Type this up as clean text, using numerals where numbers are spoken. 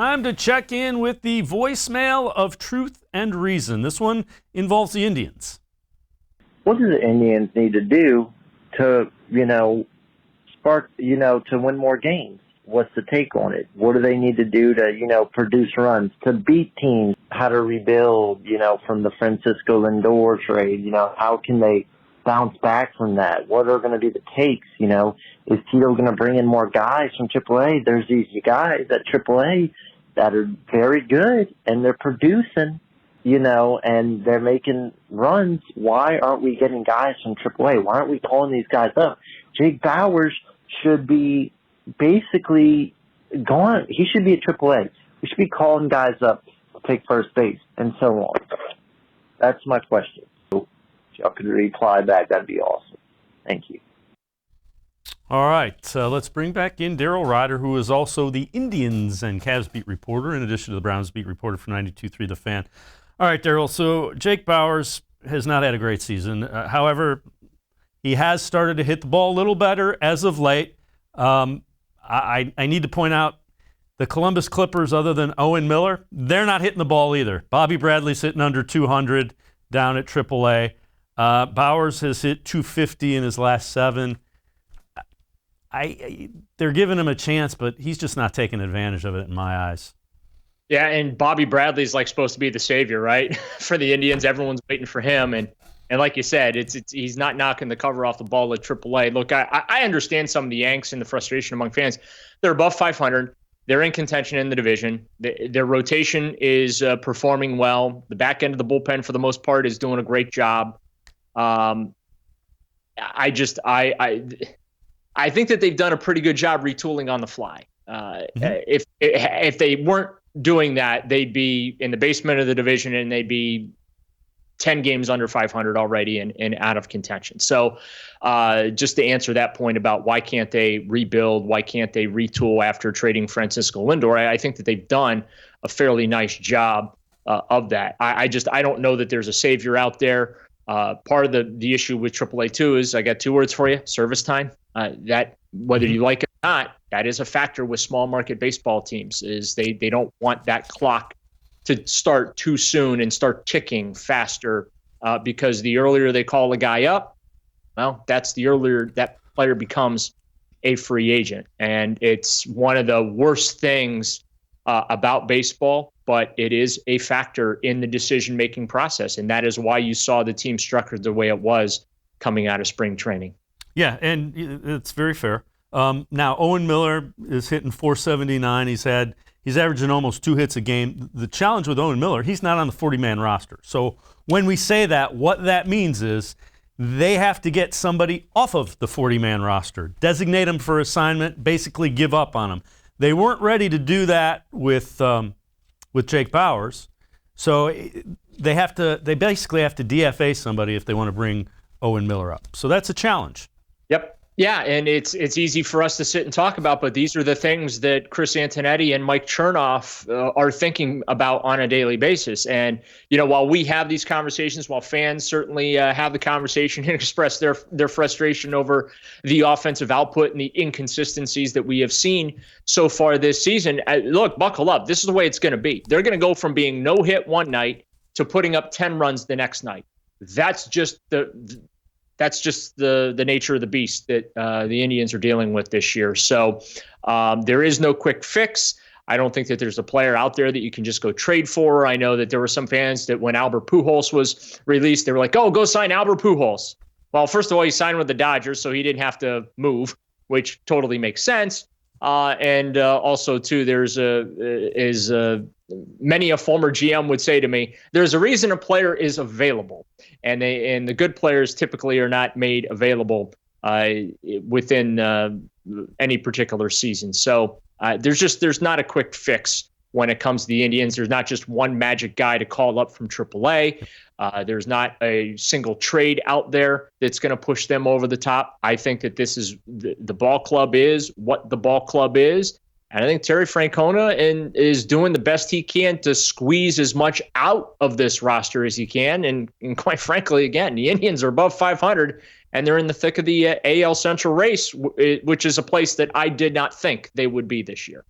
Time to check in with the voicemail of truth and reason. This one involves the Indians. What do the Indians need to do to, spark, to win more games? What's the take on it? What do they need to do to, produce runs, to beat teams? How to rebuild, from the Francisco Lindor trade? How can they bounce back from that? What are going to be the takes? Is Tito going to bring in more guys from AAA? There's these guys at AAA that are very good, and they're producing, and they're making runs. Why aren't we getting guys from AAA? Why aren't we calling these guys up? Jake Bauers should be basically gone. He should be at AAA. We should be calling guys up to take first base and so on. That's my question. If y'all could reply back, that'd be awesome. Thank you. All right, let's bring back in Daryl Ryder, who is also the Indians and Cavs beat reporter, in addition to the Browns beat reporter for 92.3 The Fan. All right, Daryl, so Jake Bauers has not had a great season. However, he has started to hit the ball a little better as of late. I need to point out the Columbus Clippers, other than Owen Miller, they're not hitting the ball either. Bobby Bradley's hitting under 200 down at AAA. Bauers has hit 250 in his last 7. They're giving him a chance, but he's just not taking advantage of it in my eyes. Yeah, and Bobby Bradley's supposed to be the savior, right? For the Indians, everyone's waiting for him, and like you said, he's not knocking the cover off the ball at AAA. Look, I understand some of the angst and the frustration among fans. They're above 500. They're in contention in the division. Their rotation is performing well. The back end of the bullpen, for the most part, is doing a great job. I think that they've done a pretty good job retooling on the fly. If they weren't doing that, they'd be in the basement of the division and they'd be 10 games under 500 already and out of contention. So just to answer that point about why can't they rebuild, why can't they retool after trading Francisco Lindor, I think that they've done a fairly nice job of that. I don't know that there's a savior out there. Part of the issue with AAA too is, I got 2 words for you: service time. That, whether you like it or not, that is a factor with small market baseball teams. Is they don't want that clock to start too soon and start ticking faster, because the earlier they call a guy up, well, that's the earlier that player becomes a free agent. And it's one of the worst things about baseball, but it is a factor in the decision-making process. And that is why you saw the team structured the way it was coming out of spring training. Yeah, and it's very fair. Now, Owen Miller is hitting 479. He's averaging almost 2 hits a game. The challenge with Owen Miller, he's not on the 40-man roster. So when we say that, what that means is they have to get somebody off of the 40-man roster, designate him for assignment, basically give up on him. They weren't ready to do that with Jake Bauers. So they basically have to DFA somebody if they want to bring Owen Miller up. So that's a challenge. Yep. Yeah, and it's easy for us to sit and talk about, but these are the things that Chris Antonetti and Mike Chernoff are thinking about on a daily basis. And, while we have these conversations, while fans certainly have the conversation and express their frustration over the offensive output and the inconsistencies that we have seen so far this season, look, buckle up. This is the way it's going to be. They're going to go from being no hit one night to putting up 10 runs the next night. That's just the nature of the beast that the Indians are dealing with this year. So there is no quick fix. I don't think that there's a player out there that you can just go trade for. I know that there were some fans that when Albert Pujols was released, they were like, oh, go sign Albert Pujols. Well, first of all, he signed with the Dodgers, so he didn't have to move, which totally makes sense. And also, too, many a former GM would say to me, there's a reason a player is available, and the good players typically are not made available within any particular season. So there's not a quick fix when it comes to the Indians. There's not just one magic guy to call up from AAA. There's not a single trade out there that's going to push them over the top. I think that this is the ball club is what the ball club is. And I think Terry Francona is doing the best he can to squeeze as much out of this roster as he can. And quite frankly, again, the Indians are above 500, and they're in the thick of the AL Central race, which is a place that I did not think they would be this year.